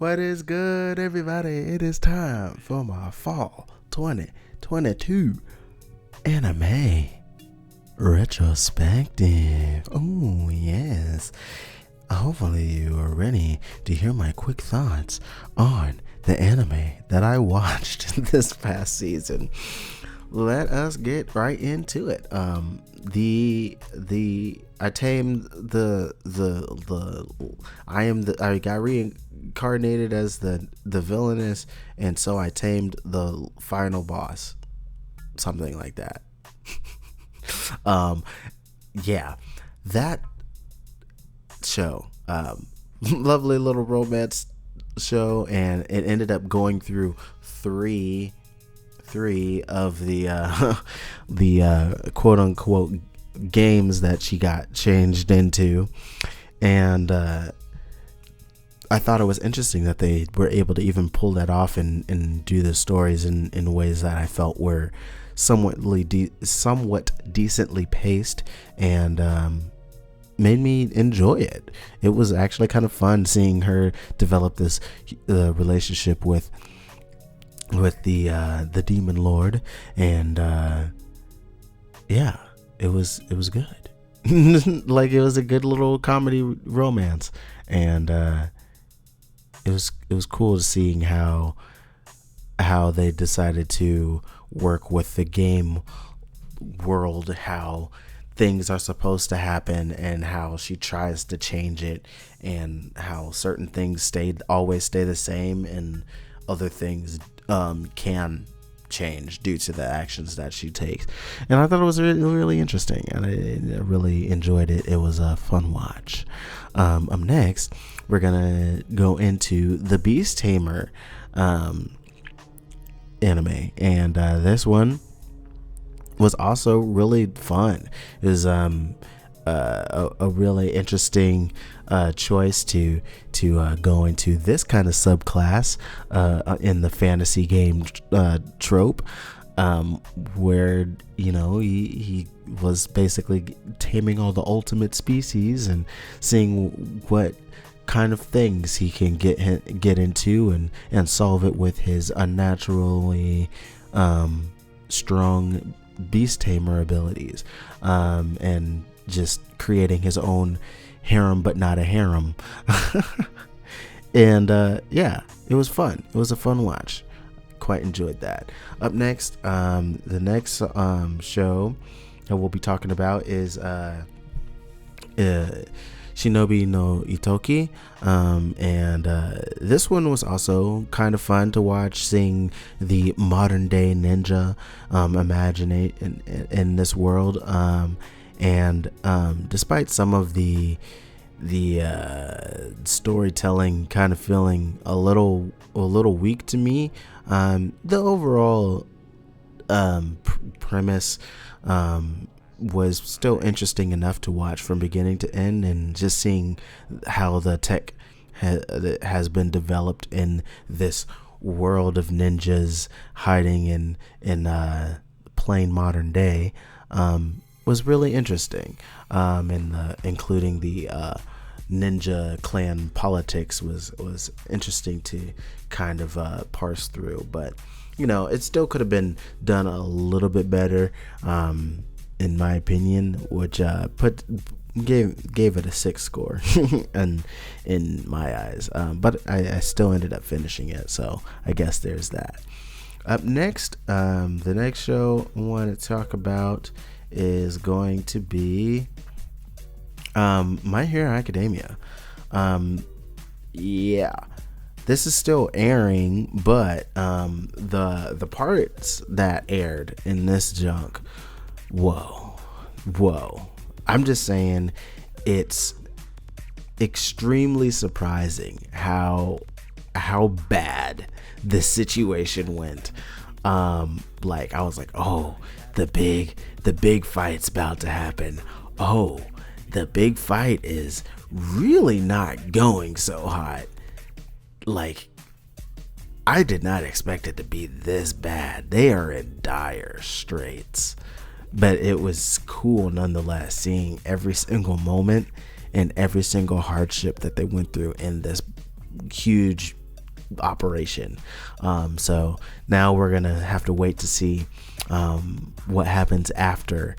What is good, everybody? It is time for my fall 2022 anime retrospective. Oh, yes. Hopefully, you are ready to hear my quick thoughts on the anime that I watched this past season. Let us get right into it. I tamed I got reincarnated as the villainess, and so I tamed the final boss, something like that. um yeah, that show, lovely little romance show, and it ended up going through three of the the quote unquote games that she got changed into, and I thought it was interesting that they were able to even pull that off and do the stories in ways that I felt were somewhat decently paced, and made me enjoy it. It was actually kind of fun seeing her develop this relationship with the demon lord, and yeah, it was good. Like, it was a good little comedy romance, and it was cool seeing how they decided to work with the game world, how things are supposed to happen, and how she tries to change it, and how certain things always stay the same, and other things can change due to the actions that she takes. And I thought it was really, really interesting, and I really enjoyed it. It was a fun watch. Up next, we're gonna go into the Beast Tamer anime, and this one was also really fun. It was a really interesting choice to go into this kind of subclass in the fantasy game trope, where he was basically taming all the ultimate species and seeing what kind of things he can get into and solve it with his unnaturally strong beast tamer abilities, and just creating his own harem, but not a harem. And yeah, it was fun. It was a fun watch. Quite enjoyed that. Up next, the next show that we'll be talking about is Shinobi no Itoki, and this one was also kind of fun to watch, seeing the modern day ninja imaginate in this world, and despite some of the storytelling kind of feeling a little weak to me, the overall premise was still interesting enough to watch from beginning to end, and just seeing how the tech has been developed in this world of ninjas hiding in plain modern day was really interesting, and including the ninja clan politics was interesting to kind of parse through, but it still could have been done a little bit better, in my opinion, which gave it a 6 score and in my eyes, but I still ended up finishing it, so I guess there's that. Up next, the next show I want to talk about is going to be My Hero Academia. Yeah, this is still airing, but the parts that aired in this junk, whoa, I'm just saying, it's extremely surprising how bad this situation went. Like, I was like, oh, the big fight's about to happen. Oh, the big fight is really not going so hot. Like, I did not expect it to be this bad. They are in dire straits. But it was cool nonetheless, seeing every single moment and every single hardship that they went through in this huge operation. So now we're gonna have to wait to see what happens after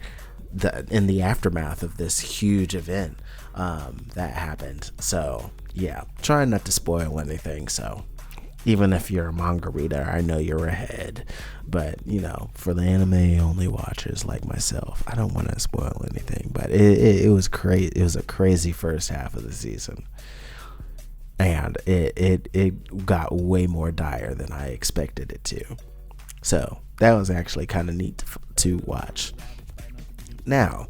in the aftermath of this huge event that happened. So yeah, trying not to spoil anything. So even if you're a manga reader, I know you're ahead. But, for the anime only watchers like myself, I don't want to spoil anything. But it was crazy. It was a crazy first half of the season. And it got way more dire than I expected it to. So that was actually kind of neat to watch. Now,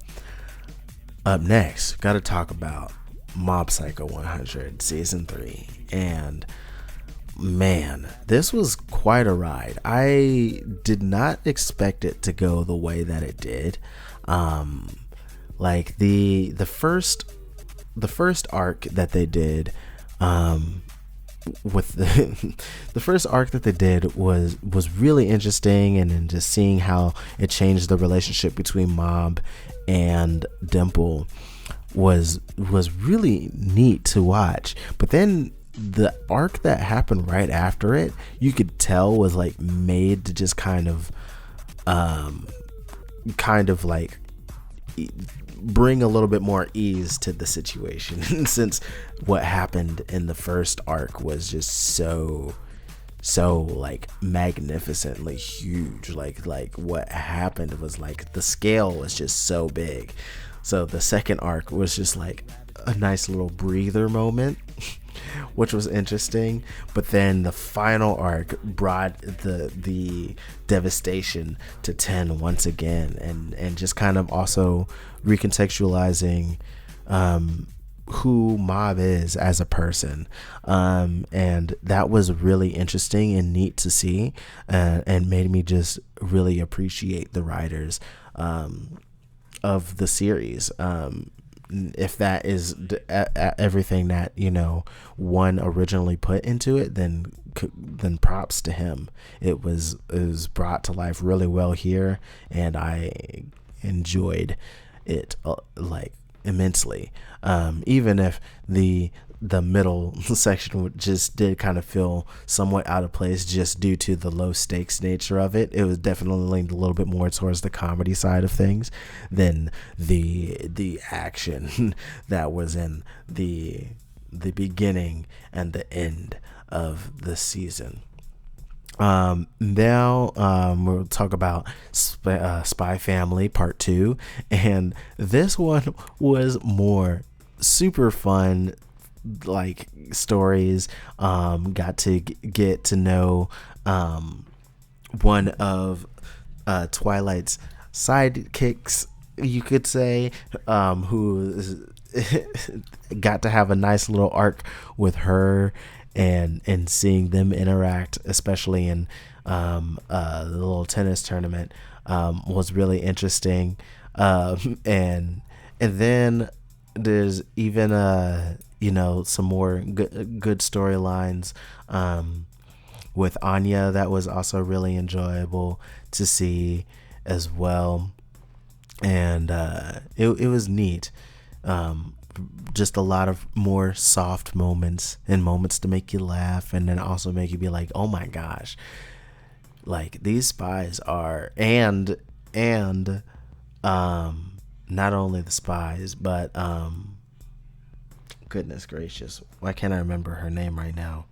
up next, got to talk about Mob Psycho 100 Season 3. And man, this was quite a ride. I did not expect it to go the way that it did. Like the first arc that they did, with the first arc that they did was really interesting, and then just seeing how it changed the relationship between Mob and Dimple was really neat to watch. But then the arc that happened right after it, you could tell was like made to just kind of like bring a little bit more ease to the situation since what happened in the first arc was just so like magnificently huge. Like what happened was like the scale was just so big. So the second arc was just like a nice little breather moment, which was interesting. But then the final arc brought the devastation to 10 once again, and just kind of also recontextualizing who Mob is as a person, and that was really interesting and neat to see, and made me just really appreciate the writers of the series. If that is everything that one originally put into it, then props to him. It was brought to life really well here, and I enjoyed it like immensely. Even if the middle section just did kind of feel somewhat out of place just due to the low stakes nature of it. It was definitely leaned a little bit more towards the comedy side of things than the action that was in the beginning and the end of the season. Now we'll talk about Spy Family Part 2, and this one was more super fun like stories. Got to get to know one of Twilight's sidekicks, you could say, who got to have a nice little arc with her, and seeing them interact, especially in the little tennis tournament, was really interesting. And then there's even some more good storylines with Anya that was also really enjoyable to see as well. And it was neat. Just a lot of more soft moments and moments to make you laugh, and then also make you be like, oh my gosh, like these spies are, and not only the spies, but goodness gracious, why can't I remember her name right now?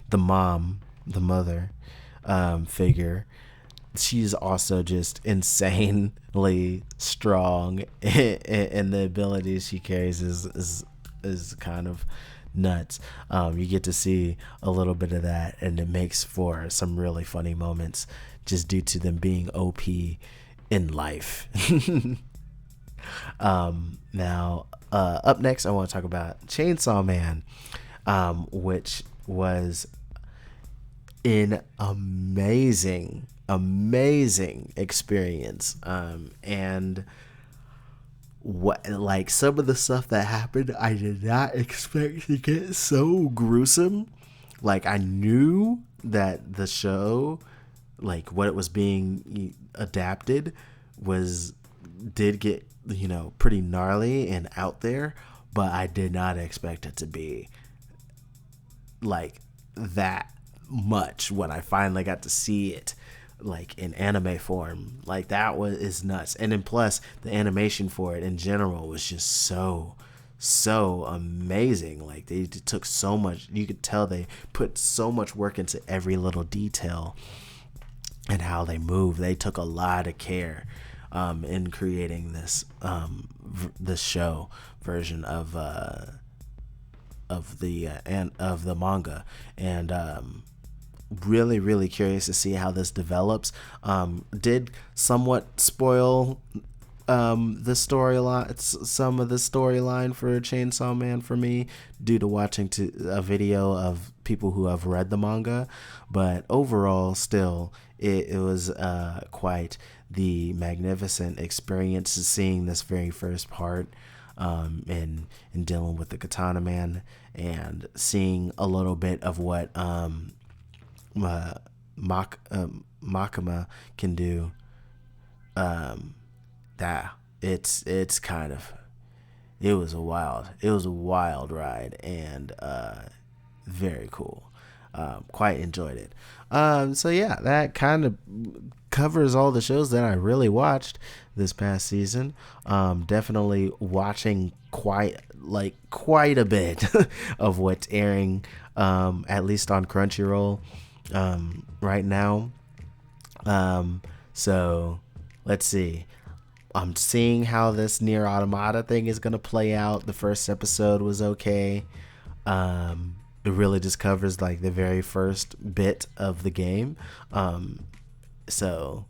The mother figure. She's also just insanely strong, and the abilities she carries is kind of nuts. You get to see a little bit of that, and it makes for some really funny moments just due to them being OP in life. Now, up next, I want to talk about Chainsaw Man, which was an amazing experience. And what, like, some of the stuff that happened, I did not expect to get so gruesome. Like, I knew that the show, like what it was being adapted, did get pretty gnarly and out there, but I did not expect it to be like that much when I finally got to see it like in anime form. Like that was is nuts. And then plus the animation for it in general was just so amazing. Like they took so much, you could tell they put so much work into every little detail and how they move. They took a lot of care in creating this show version of the manga, and really curious to see how this develops. Did somewhat spoil the storyline, some of the storyline for Chainsaw Man for me due to watching a video of people who have read the manga, but overall, still, it was quite the magnificent experience seeing this very first part, and dealing with the Katana Man and seeing a little bit of what Makima can do. That it's kind of it was a wild ride, and very cool. Quite enjoyed it. So yeah, that kind of covers all the shows that I really watched this past season. Definitely watching quite a bit of what's airing, at least on Crunchyroll right now. So let's see. I'm seeing how this Nier Automata thing is gonna play out. The first episode was okay. It really just covers like the very first bit of the game. So,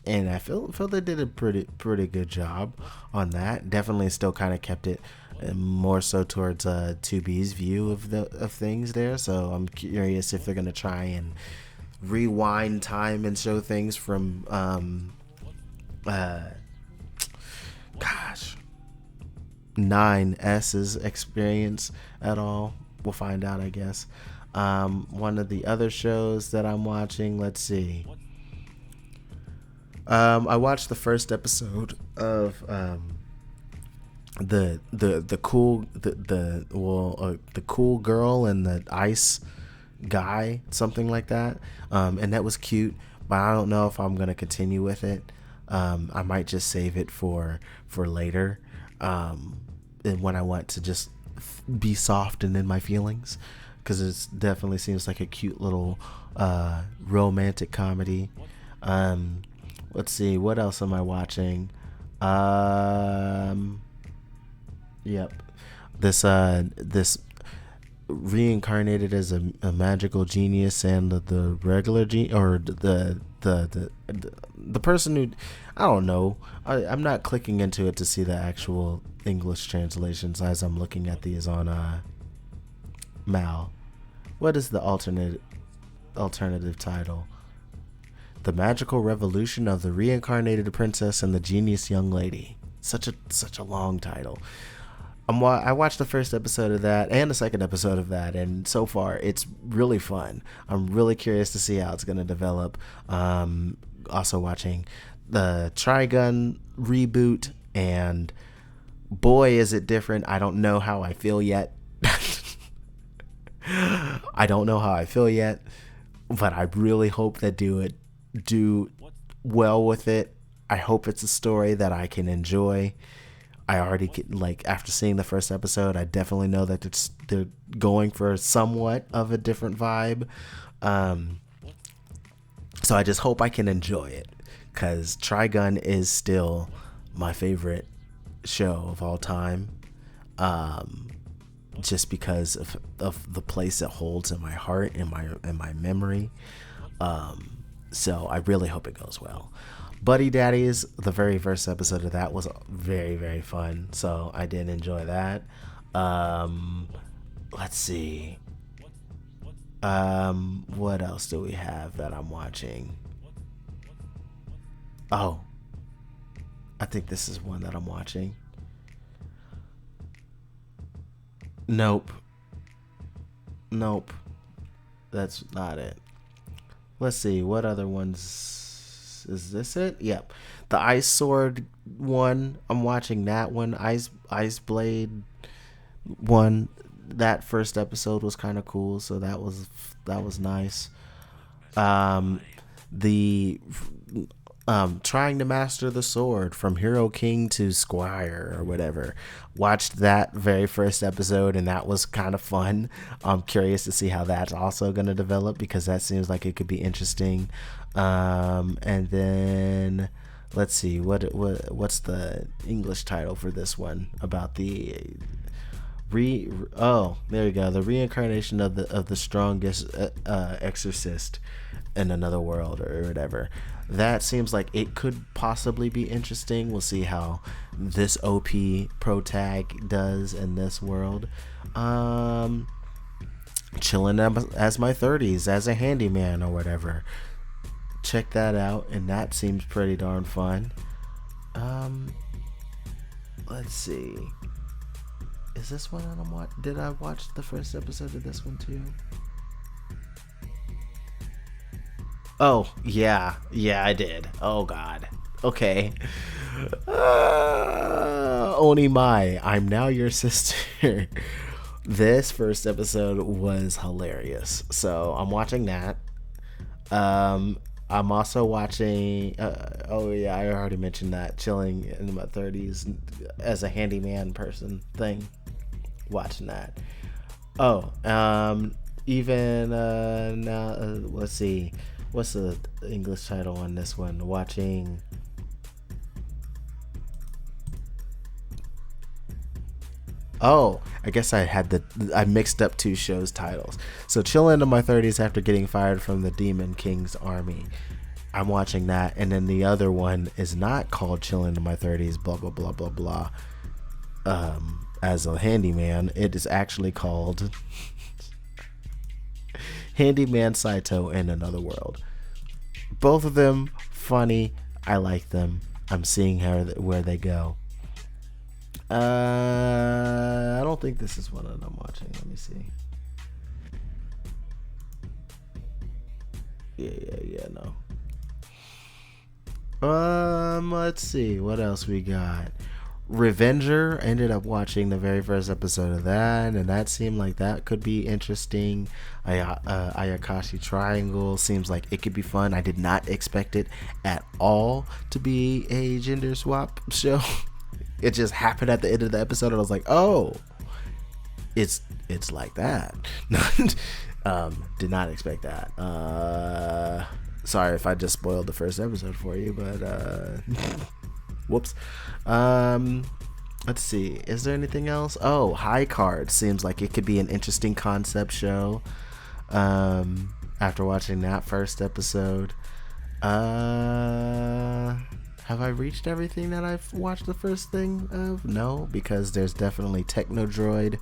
and I feel they did a pretty good job on that. Definitely still kind of kept it more so towards 2B's view of things there. So I'm curious if they're gonna try and rewind time and show things from 9S's experience at all. We'll find out, I guess. One of the other shows that I'm watching, let's see. I watched the first episode of the cool girl and the ice guy, something like that, and that was cute. But I don't know if I'm gonna continue with it. I might just save it for later, and when I want to just be soft and in my feelings, because it definitely seems like a cute little romantic comedy. Let's see, what else am I watching? Yep, this reincarnated as a magical genius, and the regular or the person who, I don't know, I'm not clicking into it to see the actual English translations as I'm looking at these on Mal. What is the alternative title? The Magical Revolution of the Reincarnated Princess and the Genius Young Lady. Such a long title. I watched the first episode of that and the second episode of that, and so far it's really fun. I'm really curious to see how it's going to develop. Also watching the Trigun reboot, and boy is it different. I don't know how I feel yet. I don't know how I feel yet, but I really hope they do well with it. I hope it's a story that I can enjoy. I already after seeing the first episode, I definitely know that they're going for somewhat of a different vibe. So I just hope I can enjoy it, because Trigun is still my favorite show of all time. Just because of the place it holds in my heart and my memory. So I really hope it goes well. Buddy Daddies, the very first episode of that was very, very fun. So I did enjoy that. Let's see. What else do we have that I'm watching? Oh, I think this is one that I'm watching. Nope. That's not it. Let's see, what other ones? Is this it? Yep. The Ice Sword one, I'm watching that one. Ice Blade one. that first episode was kind of cool, so that was nice. Um, the trying to master the sword from Hero King to Squire or whatever. Watched that very first episode, and that was kind of fun. I'm curious to see how that's also going to develop, because that seems like it could be interesting. And then let's see, what's the English title for this one, about the there you go, the reincarnation of the strongest exorcist in another world or whatever. That seems like it could possibly be interesting. We'll see how this OP pro tag does in this world. Chilling as my 30s as a handyman or whatever. Check that out, and that seems pretty darn fun. Let's see. Is this one I'm watching? Did I watch the first episode of this one too? Oh, yeah, I did. Oh, God. Okay. Oni Mai, I'm now your sister. This first episode was hilarious. So I'm watching that. I'm also watching, oh yeah, I already mentioned that, chilling in my 30s as a handyman person thing. Watching that. Oh, even, now, let's see. What's the English title on this one? Watching. Oh, I guess I mixed up two shows titles. So, chilling in my 30s after getting fired from the Demon King's army. I'm watching that, and then the other one is not called Chilling in My 30s, blah blah blah blah blah. As a handyman, it is actually called Handyman Saito in Another World. Both of them funny. I like them. I'm seeing where they go. I don't think this is one that I'm watching. Let me see. Yeah, no. Let's see what else we got. Revenger, ended up watching the very first episode of that, and that seemed like that could be interesting. Ayakashi Triangle seems like it could be fun. I did not expect it at all to be a gender swap show. It just happened at the end of the episode, and I was like, oh, it's like that. Did not expect that. Sorry if I just spoiled the first episode for you, but whoops. Let's see. Is there anything else? Oh, High Card seems like it could be an interesting concept show. After watching that first episode, have I reached everything that I've watched the first thing of? No, because there's definitely Technoroid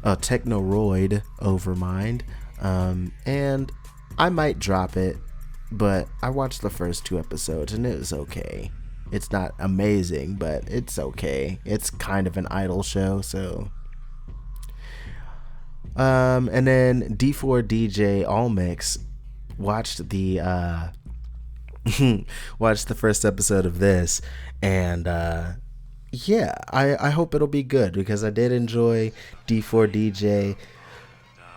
Overmind, and I might drop it, but I watched the first 2 episodes and it was okay. It's not amazing, but it's okay. It's kind of an idol show, so. And then D4DJ All Mix watched the watched the first episode of this, and yeah, I hope it'll be good, because I did enjoy D4DJ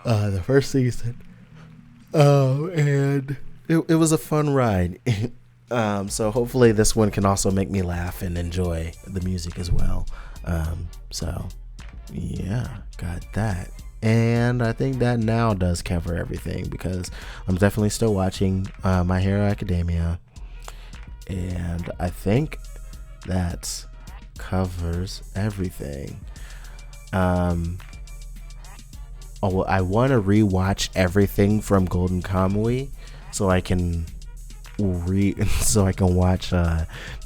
the first season, and it was a fun ride. So hopefully this one can also make me laugh and enjoy the music as well. So yeah, got that. And I think that now does cover everything, because I'm definitely still watching My Hero Academia, and I think that covers everything. I want to rewatch everything from Golden Kamuy so I can watch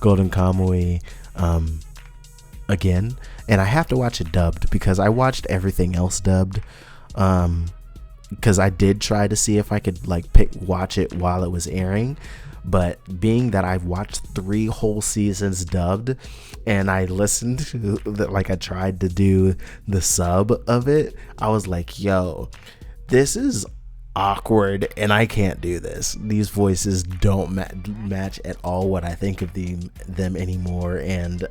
Golden Kamuy again, and I have to watch it dubbed, because I watched everything else dubbed, because I did try to see if I could watch it while it was airing, but being that I've watched 3 whole seasons dubbed, and I listened to I tried to do the sub of it, I was like, yo, this is awkward and I can't do this. These voices don't match at all what I think of them anymore, and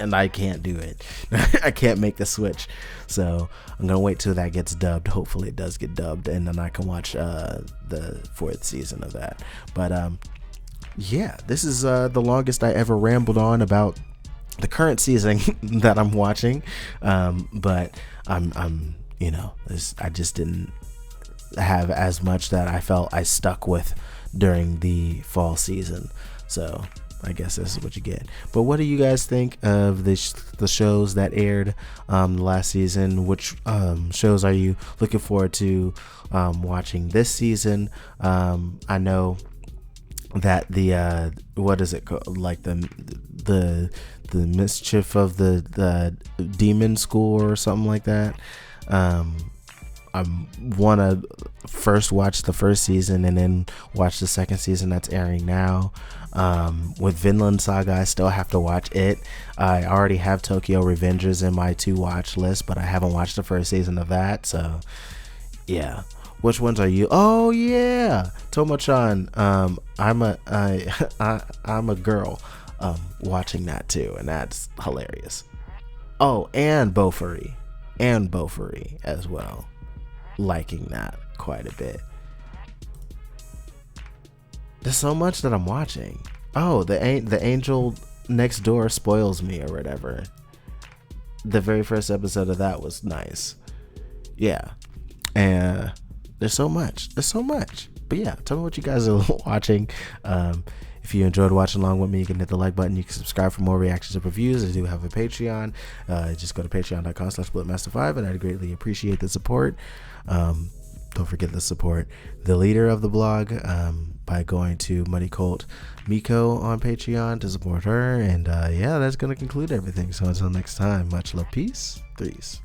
and I can't do it. I can't make the switch. So I'm gonna wait till that gets dubbed. Hopefully it does get dubbed, and then I can watch the fourth season of that. But yeah, this is the longest I ever rambled on about the current season that I'm watching. But I'm I just didn't have as much that I felt I stuck with during the fall season. So I guess this is what you get. But what do you guys think of the shows that aired last season? Which shows are you looking forward to watching this season? I know that the what is it called? Like the mischief of the demon school or something like that. I want to first watch the first season and then watch the second season that's airing now. With Vinland Saga, I still have to watch it. I already have Tokyo Revengers in my to watch list, but I haven't watched the first season of that. So yeah. Which ones are you? Oh yeah, Tomo-chan. I'm a girl watching that too, and that's hilarious. Oh, and Bofuri as well. Liking that quite a bit. There's so much that I'm watching. Oh, the Angel Next Door spoils me or whatever. The very first episode of that was nice. Yeah, and there's so much. But yeah, tell me what you guys are watching. If you enjoyed watching along with me, you can hit the like button. You can subscribe for more reactions and reviews. I do have a Patreon. Just go to patreon.com/splitmaster5, and I'd greatly appreciate the support. Don't forget to support the leader of the blog by going to Money Cult Miko on Patreon to support her. And yeah, that's going to conclude everything. So until next time, much love, peace, threes.